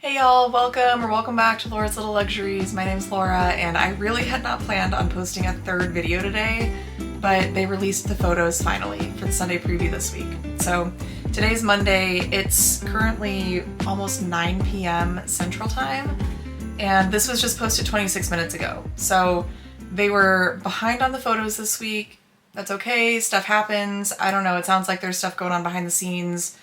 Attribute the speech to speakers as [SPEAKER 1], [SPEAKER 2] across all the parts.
[SPEAKER 1] Hey y'all, welcome back to Laura's Little Luxuries. My name's Laura and I really had not planned on posting a third video today, but they released the photos finally for the Sunday preview this week. So today's Monday, it's currently almost 9 p.m. Central Time, and this was just posted 26 minutes ago. So they were behind on the photos this week. That's okay, stuff happens. I don't know, it sounds like there's stuff going on behind the scenes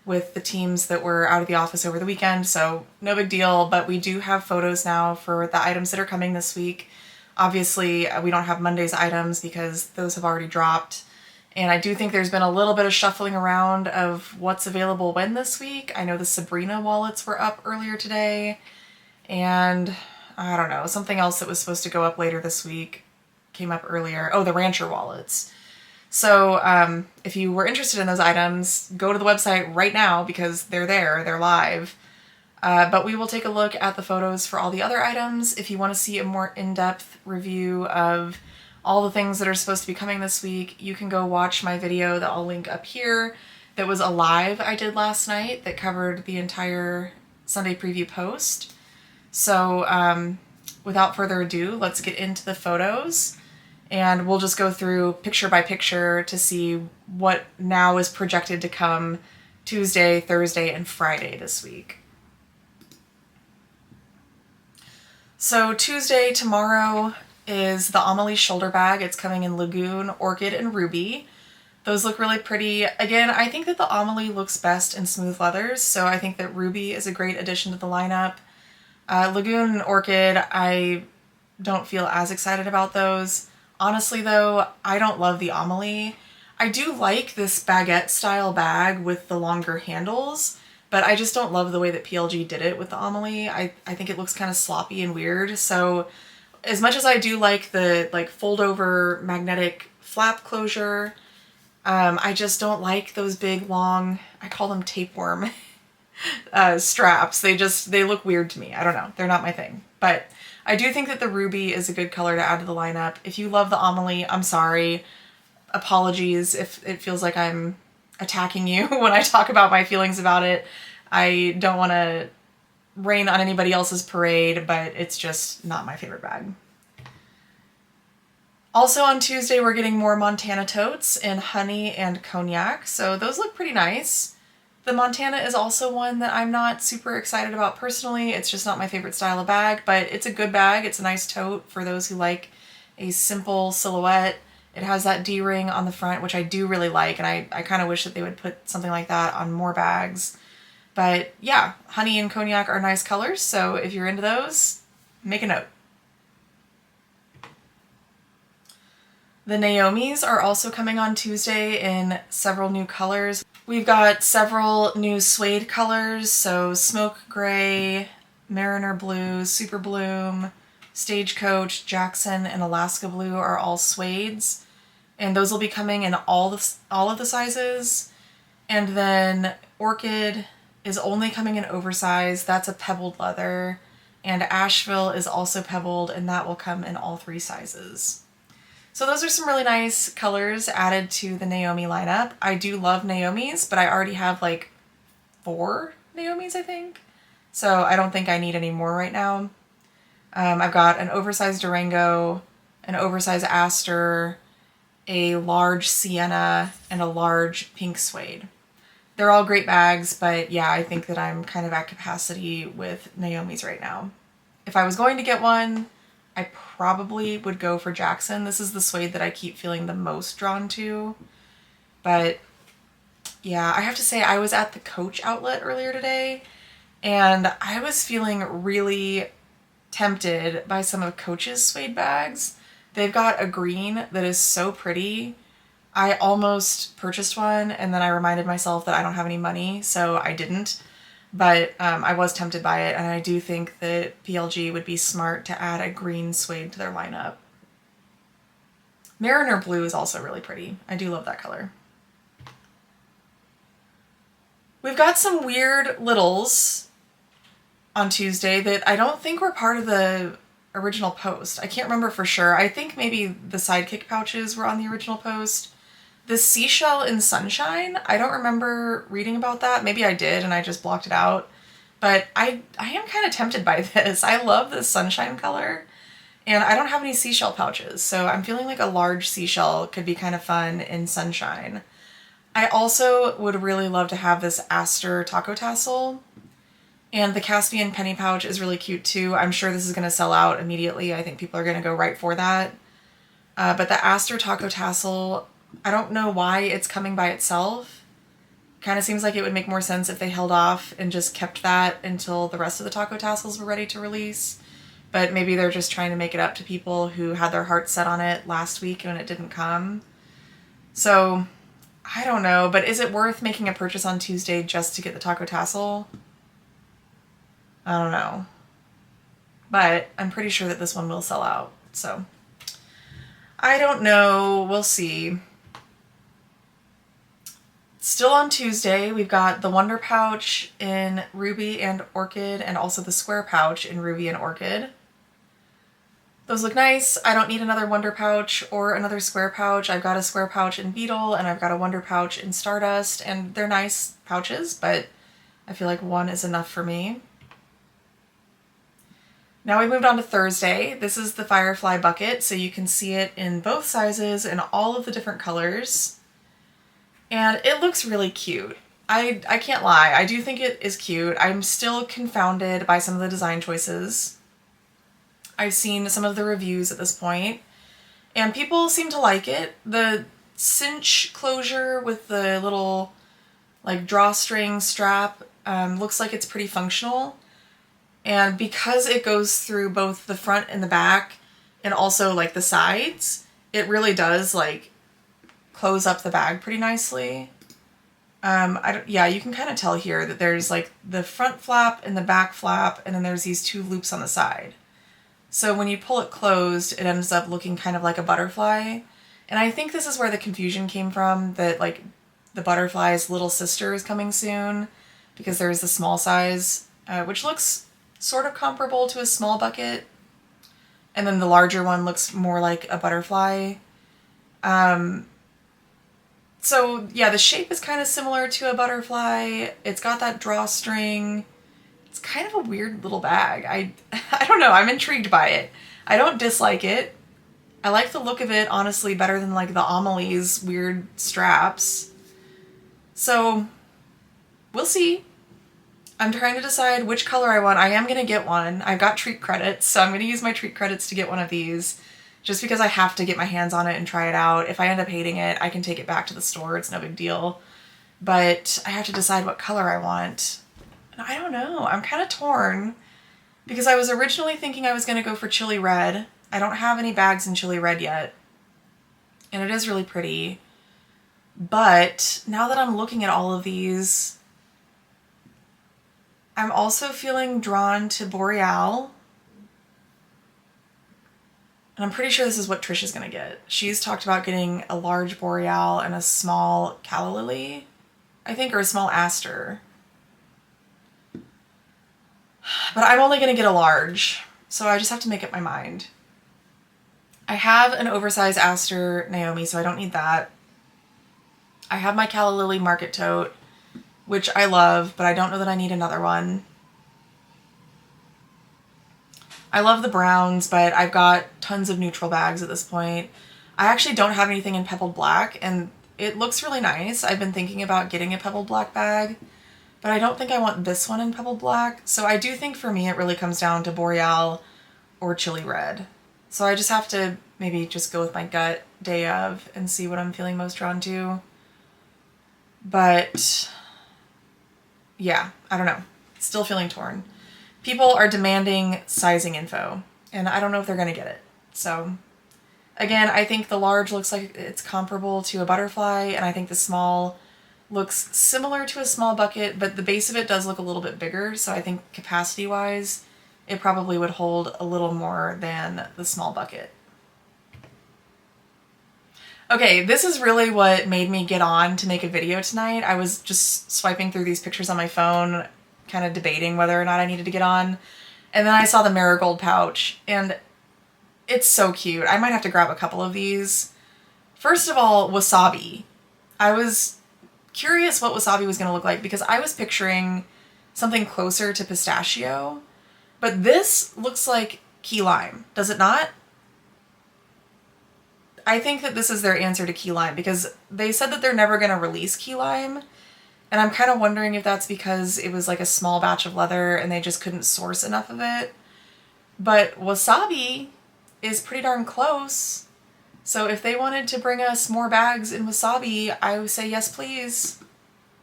[SPEAKER 1] with the teams that were out of the office over the weekend, so no big deal, but we do have photos now for the items that are coming this week. Obviously, we don't have Monday's items because those have already dropped, and I do think there's been a little bit of shuffling around of what's available when this week. I know the Sabrina wallets were up earlier today, and I don't know, something else that was supposed to go up later this week came up earlier. Oh, the Rancher wallets. So if you were interested in those items, go to the website right now because they're there, they're live. But we will take a look at the photos for all the other items. If you want to see a more in-depth review of all the things that are supposed to be coming this week, you can go watch my video that I'll link up here. That was a live I did last night that covered the entire Sunday preview post. So without further ado, let's get into the photos. And we'll just go through picture by picture to see what now is projected to come Tuesday, Thursday, and Friday this week. So Tuesday, tomorrow, is the Amelie shoulder bag. It's coming in Lagoon, Orchid, and Ruby. Those look really pretty. Again, I think that the Amelie looks best in smooth leathers, so I think that Ruby is a great addition to the lineup. Lagoon and Orchid, I don't feel as excited about those. Honestly though, I don't love the Amelie. I do like this baguette style bag with the longer handles, but I just don't love the way that PLG did it with the Amelie. I think it looks kind of sloppy and weird. So as much as I do like the fold over magnetic flap closure, I just don't like those big long, I call them tapeworm straps. They look weird to me. I don't know. They're not my thing. But I do think that the Ruby is a good color to add to the lineup. If you love the Amelie, I'm sorry. Apologies if it feels like I'm attacking you when I talk about my feelings about it. I don't want to rain on anybody else's parade, but it's just not my favorite bag. Also on Tuesday, we're getting more Montana totes in honey and cognac, so those look pretty nice. The Montana is also one that I'm not super excited about personally. It's just not my favorite style of bag, but it's a good bag. It's a nice tote for those who like a simple silhouette. It has that D-ring on the front, which I do really like, and I kind of wish that they would put something like that on more bags. But yeah, honey and cognac are nice colors, so if you're into those, make a note. The Naomis are also coming on Tuesday in several new colors. We've got several new suede colors, so Smoke Gray, Mariner Blue, Super Bloom, Stagecoach, Jackson, and Alaska Blue are all suedes. And those will be coming in all of the sizes. And then Orchid is only coming in oversized. That's a pebbled leather. And Asheville is also pebbled, and that will come in all 3 sizes. So those are some really nice colors added to the Naomi lineup. I do love Naomi's, but I already have like 4 Naomi's, I think. So I don't think I need any more right now. I've got an oversized Durango, an oversized Aster, a large Sienna, and a large pink suede. They're all great bags, but yeah, I think that I'm kind of at capacity with Naomi's right now. If I was going to get one, I probably would go for Jackson. This is the suede that I keep feeling the most drawn to. But yeah, I have to say I was at the Coach outlet earlier today and I was feeling really tempted by some of Coach's suede bags. They've got a green that is so pretty. I almost purchased one and then I reminded myself that I don't have any money, so I didn't. But I was tempted by it, and I do think that PLG would be smart to add a green suede to their lineup. Mariner Blue is also really pretty. I do love that color. We've got some weird littles on Tuesday that I don't think were part of the original post. I can't remember for sure. I think maybe the sidekick pouches were on the original post. The seashell in sunshine, I don't remember reading about that. Maybe I did and I just blocked it out. But I am kind of tempted by this. I love this sunshine color, and I don't have any seashell pouches, so I'm feeling like a large seashell could be kind of fun in sunshine. I also would really love to have this Aster taco tassel, and the Caspian penny pouch is really cute too. I'm sure this is going to sell out immediately. I think people are going to go right for that. But the Aster taco tassel, I don't know why it's coming by itself. Kind of seems like it would make more sense if they held off and just kept that until the rest of the taco tassels were ready to release. But maybe they're just trying to make it up to people who had their hearts set on it last week when it didn't come. So, I don't know, but is it worth making a purchase on Tuesday just to get the taco tassel? I don't know. But I'm pretty sure that this one will sell out, so I don't know. We'll see. Still on Tuesday, we've got the Wonder Pouch in Ruby and Orchid, and also the Square Pouch in Ruby and Orchid. Those look nice. I don't need another Wonder Pouch or another Square Pouch. I've got a Square Pouch in Beetle, and I've got a Wonder Pouch in Stardust, and they're nice pouches, but I feel like one is enough for me. Now we moved on to Thursday. This is the Firefly bucket, so you can see it in both sizes and all of the different colors. And it looks really cute. I can't lie, I do think it is cute. I'm still confounded by some of the design choices. I've seen some of the reviews at this point, and people seem to like it. The cinch closure with the little like drawstring strap looks like it's pretty functional. And because it goes through both the front and the back and also like the sides, it really does like close up the bag pretty nicely. Yeah, you can kind of tell here that there's like the front flap and the back flap, and then there's these two loops on the side. So when you pull it closed, it ends up looking kind of like a butterfly. And I think this is where the confusion came from, that like the butterfly's little sister is coming soon, because there's the small size, which looks sort of comparable to a small bucket. And then the larger one looks more like a butterfly. So yeah, the shape is kind of similar to a butterfly. It's got that drawstring. It's kind of a weird little bag. I don't know, I'm intrigued by it. I don't dislike it. I like the look of it, honestly, better than like the Amelie's weird straps. So, we'll see. I'm trying to decide which color I want. I am going to get one. I've got treat credits, so I'm going to use my treat credits to get one of these. Just because I have to get my hands on it and try it out. If I end up hating it, I can take it back to the store. It's no big deal. But I have to decide what color I want. And I don't know. I'm kind of torn. Because I was originally thinking I was going to go for chili red. I don't have any bags in chili red yet. And it is really pretty. But now that I'm looking at all of these, I'm also feeling drawn to Boreal. And I'm pretty sure this is what Trish is going to get. She's talked about getting a large Boreal and a small Calla Lily, I think, or a small Aster. But I'm only going to get a large, so I just have to make up my mind. I have an oversized Aster Naomi, so I don't need that. I have my Calla Lily Market Tote, which I love, but I don't know that I need another one. I love the browns, but I've got tons of neutral bags at this point. I actually don't have anything in pebbled black, and it looks really nice. I've been thinking about getting a pebbled black bag, but I don't think I want this one in pebbled black. So I do think for me it really comes down to Boreal or chili red. So I just have to maybe just go with my gut day of and see what I'm feeling most drawn to. But yeah, I don't know. Still feeling torn. People are demanding sizing info, and I don't know if they're going to get it. So, again, I think the large looks like it's comparable to a butterfly, and I think the small looks similar to a small bucket, but the base of it does look a little bit bigger, so I think capacity-wise, it probably would hold a little more than the small bucket. Okay, this is really what made me get on to make a video tonight. I was just swiping through these pictures on my phone, kind of debating whether or not I needed to get on. And then I saw the Marigold pouch, and it's so cute. I might have to grab a couple of these. First of all, wasabi. I was curious what wasabi was going to look like, because I was picturing something closer to pistachio. But this looks like key lime, does it not? I think that this is their answer to key lime because they said that they're never going to release key lime. And I'm kind of wondering if that's because it was like a small batch of leather and they just couldn't source enough of it. But wasabi is pretty darn close. So if they wanted to bring us more bags in wasabi, I would say yes, please.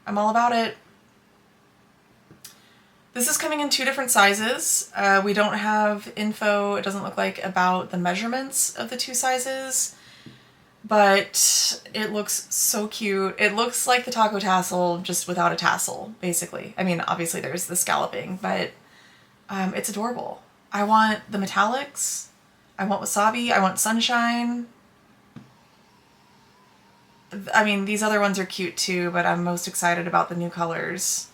[SPEAKER 1] I'm all about it. This is coming in 2 different sizes. We don't have info, it doesn't look like, about the measurements of the 2 sizes. But it looks so cute. It looks like the taco tassel, just without a tassel, basically. I mean, obviously there's the scalloping, but it's adorable. I want the metallics. I want wasabi. I want sunshine. I mean, these other ones are cute too, but I'm most excited about the new colors.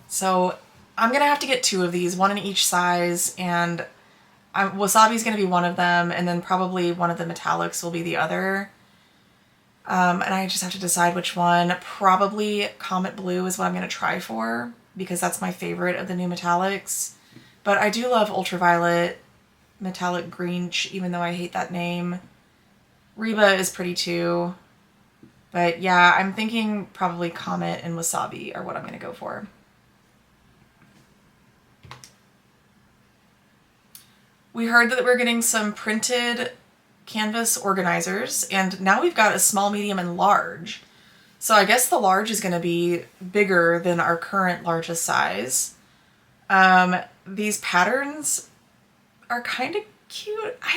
[SPEAKER 1] So I'm going to have to get 2 of these, 1 in each size, and wasabi's going to be one of them, and then probably one of the metallics will be the other. And I just have to decide which one. Probably Comet Blue is what I'm going to try for, because that's my favorite of the new metallics. But I do love Ultraviolet, Metallic Green, even though I hate that name. Reba is pretty too. But yeah, I'm thinking probably Comet and Wasabi are what I'm going to go for. We heard that we're getting some printed canvas organizers, and now we've got a small, medium, and large. So I guess the large is going to be bigger than our current largest size. These patterns are kind of cute. I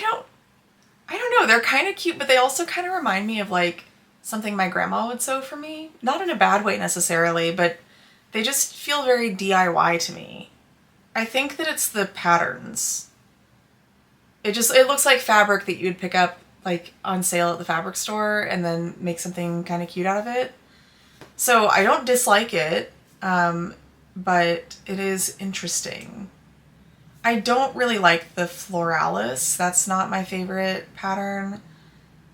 [SPEAKER 1] don't know. They're kind of cute, but they also kind of remind me of like something my grandma would sew for me. Not in a bad way necessarily, but they just feel very DIY to me. I think that it's the patterns. It looks like fabric that you'd pick up like on sale at the fabric store and then make something kind of cute out of it. So I don't dislike it, but it is interesting. I don't really like the Floralis. That's not my favorite pattern.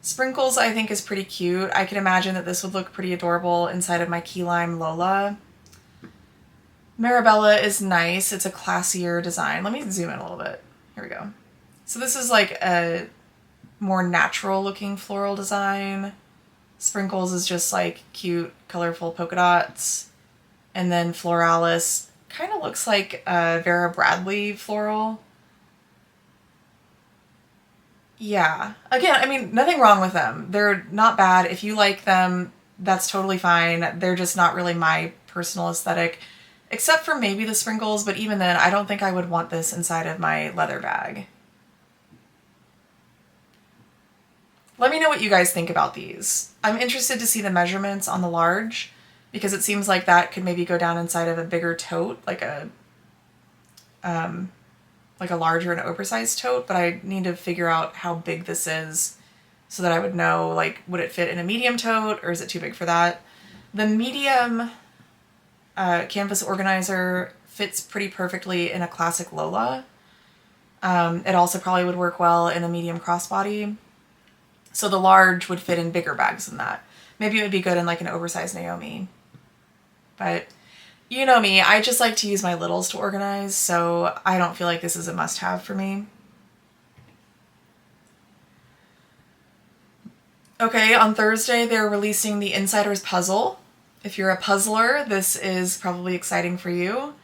[SPEAKER 1] Sprinkles I think is pretty cute. I can imagine that this would look pretty adorable inside of my Key Lime Lola. Marabella is nice. It's a classier design. Let me zoom in a little bit. Here we go. So this is like a more natural looking floral design. Sprinkles is just like cute, colorful polka dots. And then Floralis kind of looks like a Vera Bradley floral. Yeah. Again, I mean, nothing wrong with them. They're not bad. If you like them, that's totally fine. They're just not really my personal aesthetic. Except for maybe the sprinkles, but even then, I don't think I would want this inside of my leather bag. Let me know what you guys think about these. I'm interested to see the measurements on the large because it seems like that could maybe go down inside of a bigger tote, like a larger and oversized tote, but I need to figure out how big this is so that I would know, like, would it fit in a medium tote or is it too big for that? The medium canvas organizer fits pretty perfectly in a classic Lola. It also probably would work well in a medium crossbody. So the large would fit in bigger bags than that. Maybe it would be good in like an oversized Naomi. But you know me, I just like to use my littles to organize, so I don't feel like this is a must-have for me. Okay, on Thursday they're releasing the Insider's Puzzle. If you're a puzzler, this is probably exciting for you.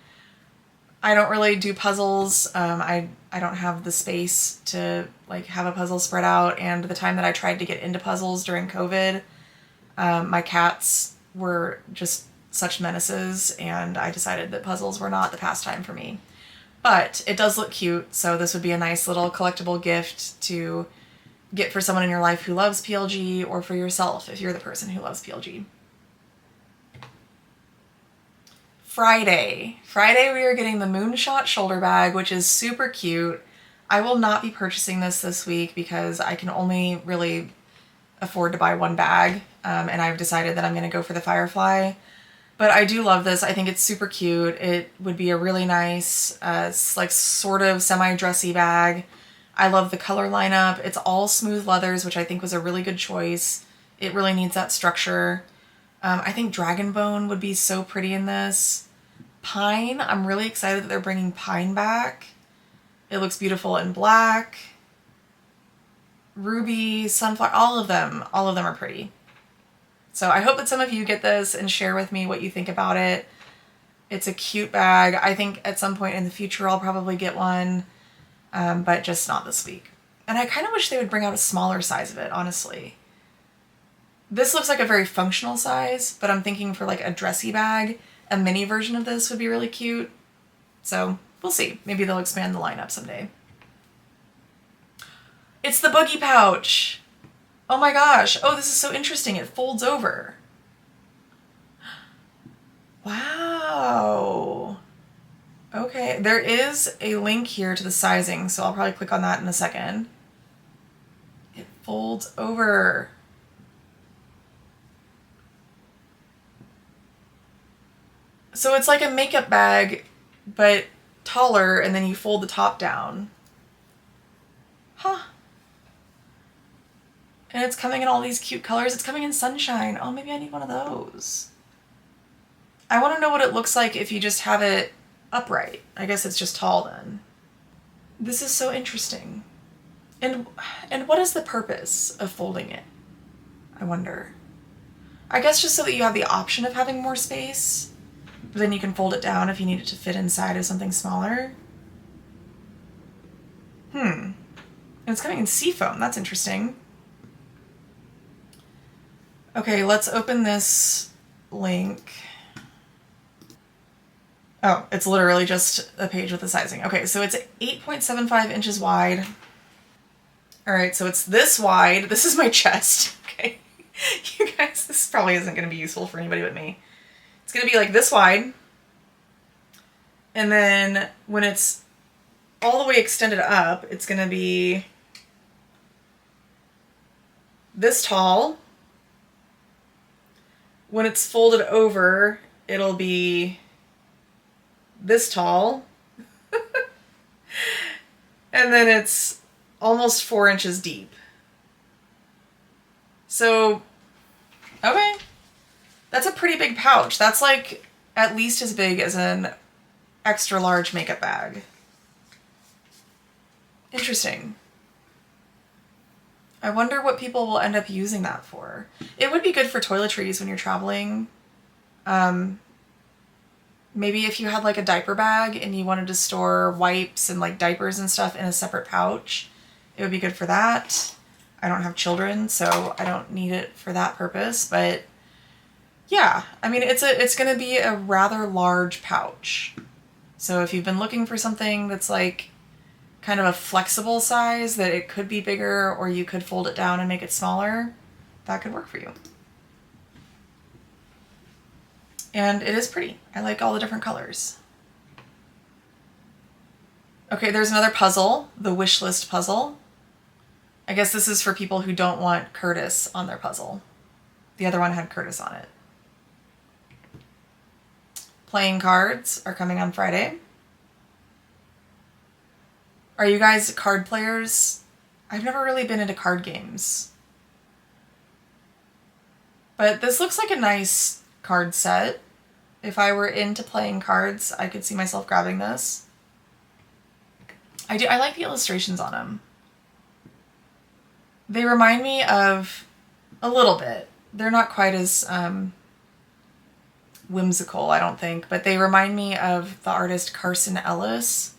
[SPEAKER 1] I don't really do puzzles. I don't have the space to like have a puzzle spread out, and the time that I tried to get into puzzles during COVID, my cats were just such menaces, and I decided that puzzles were not the pastime for me. But it does look cute, so this would be a nice little collectible gift to get for someone in your life who loves PLG, or for yourself if you're the person who loves PLG. Friday we are getting the Moonshot shoulder bag, which is super cute. I will not be purchasing this week because I can only really afford to buy one bag, and I've decided that I'm going to go for the Firefly. But I do love this. I think it's super cute. It would be a really nice, like sort of semi-dressy bag. I love the color lineup. It's all smooth leathers, which I think was a really good choice. It really needs that structure. I think Dragon Bone would be so pretty in this. Pine, I'm really excited that they're bringing pine back. It looks beautiful in black. Ruby, sunflower, all of them are pretty. So I hope that some of you get this and share with me what you think about it. It's a cute bag. I think at some point in the future I'll probably get one, but just not this week. And I kind of wish they would bring out a smaller size of it, honestly. This looks like a very functional size, but I'm thinking for like a dressy bag, a mini version of this would be really cute. So we'll see. Maybe they'll expand the lineup someday. It's the boogie pouch. Oh my gosh. Oh, this is so interesting. It folds over. Wow. Okay, there is a link here to the sizing, so I'll probably click on that in a second. It folds over. So it's like a makeup bag, but taller, and then you fold the top down. Huh. And it's coming in all these cute colors. It's coming in sunshine. Oh, maybe I need one of those. I want to know what it looks like if you just have it upright. I guess it's just tall then. This is so interesting. And what is the purpose of folding it? I wonder. I guess just so that you have the option of having more space. But then you can fold it down if you need it to fit inside of something smaller. And it's coming in seafoam. That's interesting. Okay, let's open this link. Oh, it's literally just a page with the sizing. Okay, so it's 8.75 inches wide. All right, so it's this wide. This is my chest. Okay, you guys, this probably isn't going to be useful for anybody but me. It's going to be like this wide. And then when it's all the way extended up, it's going to be this tall. When it's folded over, it'll be this tall. And then it's almost 4 inches deep. So, okay. That's a pretty big pouch. That's like at least as big as an extra large makeup bag. Interesting. I wonder what people will end up using that for. It would be good for toiletries when you're traveling. Maybe if you had like a diaper bag and you wanted to store wipes and like diapers and stuff in a separate pouch, it would be good for that. I don't have children, so I don't need it for that purpose, but yeah, I mean, it's going to be a rather large pouch. So if you've been looking for something that's like kind of a flexible size that it could be bigger or you could fold it down and make it smaller, that could work for you. And it is pretty. I like all the different colors. Okay, there's another puzzle, the wish list puzzle. I guess this is for people who don't want Curtis on their puzzle. The other one had Curtis on it. Playing cards are coming on Friday. Are you guys card players? I've never really been into card games. But this looks like a nice card set. If I were into playing cards, I could see myself grabbing this. I like the illustrations on them. They remind me of a little bit. They're not quite as whimsical, I don't think, but they remind me of the artist Carson Ellis.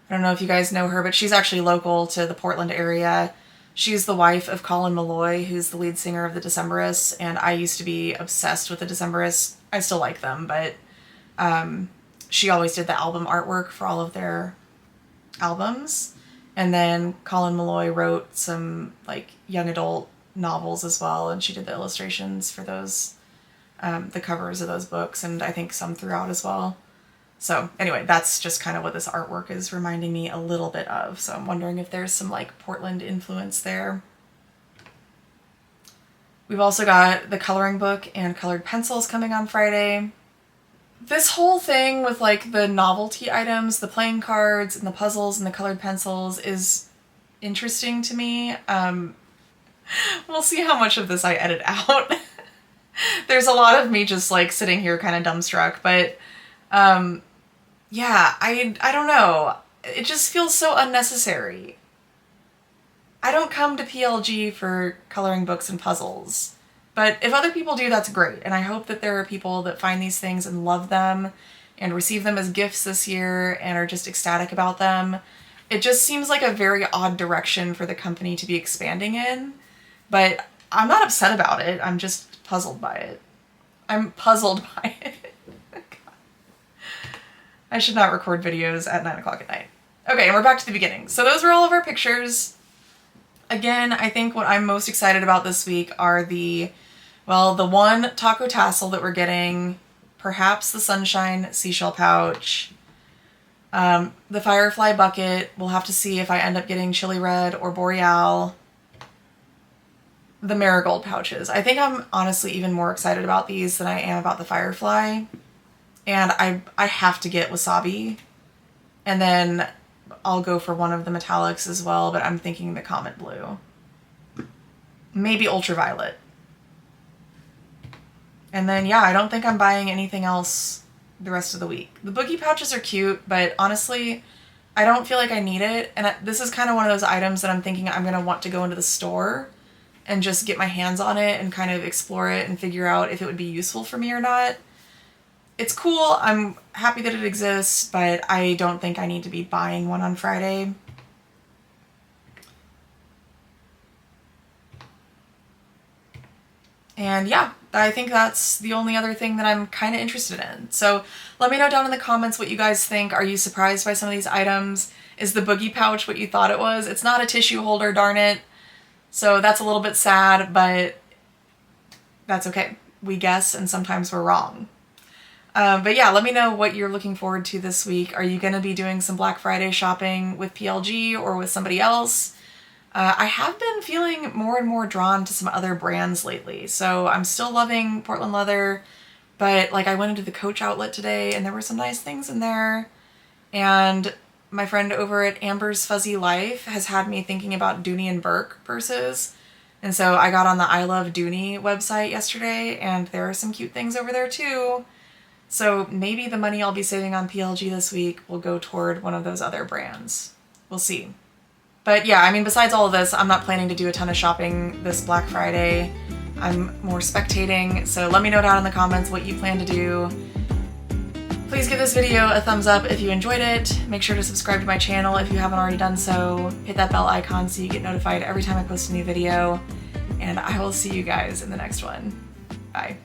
[SPEAKER 1] I don't know if you guys know her, but she's actually local to the Portland area. She's the wife of Colin Malloy, who's the lead singer of the Decemberists, and I used to be obsessed with the Decemberists. I still like them, but she always did the album artwork for all of their albums. And then Colin Malloy wrote some like young adult novels as well, and she did the illustrations for those, the covers of those books, and I think some throughout as well. So anyway, that's just kind of what this artwork is reminding me a little bit of. So I'm wondering if there's some like Portland influence there. We've also got the coloring book and colored pencils coming on Friday. This whole thing with like the novelty items, the playing cards and the puzzles and the colored pencils is interesting to me. We'll see how much of this I edit out. There's a lot of me just like sitting here kind of dumbstruck, but Yeah, I don't know. It just feels so unnecessary. I don't come to PLG for coloring books and puzzles. But if other people do, that's great. And I hope that there are people that find these things and love them and receive them as gifts this year and are just ecstatic about them. It just seems like a very odd direction for the company to be expanding in. But I'm not upset about it. I'm just puzzled by it. I'm puzzled by it. I should not record videos at 9 o'clock at night. Okay, and we're back to the beginning. So those were all of our pictures. Again, I think what I'm most excited about this week are the one taco tassel that we're getting, perhaps the sunshine seashell pouch, the Firefly bucket. We'll have to see if I end up getting chili red or boreal. The Marigold pouches. I think I'm honestly even more excited about these than I am about the Firefly. And I have to get wasabi. And then I'll go for one of the metallics as well, but I'm thinking the Comet Blue. Maybe ultraviolet. And then, yeah, I don't think I'm buying anything else the rest of the week. The boogie pouches are cute, but honestly, I don't feel like I need it. And this is kind of one of those items that I'm thinking I'm going to want to go into the store and just get my hands on it and kind of explore it and figure out if it would be useful for me or not. It's cool. I'm happy that it exists, but I don't think I need to be buying one on Friday. And yeah, I think that's the only other thing that I'm kind of interested in. So let me know down in the comments what you guys think. Are you surprised by some of these items? Is the boogie pouch what you thought it was? It's not a tissue holder, darn it. So that's a little bit sad, but that's okay. We guess, and sometimes we're wrong. But yeah, let me know what you're looking forward to this week. Are you going to be doing some Black Friday shopping with PLG or with somebody else? I have been feeling more and more drawn to some other brands lately. So I'm still loving Portland Leather, but like I went into the Coach outlet today and there were some nice things in there. And my friend over at Amber's Fuzzy Life has had me thinking about Dooney and Burke purses. And so I got on the I Love Dooney website yesterday and there are some cute things over there too. So maybe the money I'll be saving on PLG this week will go toward one of those other brands. We'll see. But yeah, I mean, besides all of this, I'm not planning to do a ton of shopping this Black Friday. I'm more spectating, so let me know down in the comments what you plan to do. Please give this video a thumbs up if you enjoyed it. Make sure to subscribe to my channel if you haven't already done so. Hit that bell icon so you get notified every time I post a new video. And I will see you guys in the next one. Bye.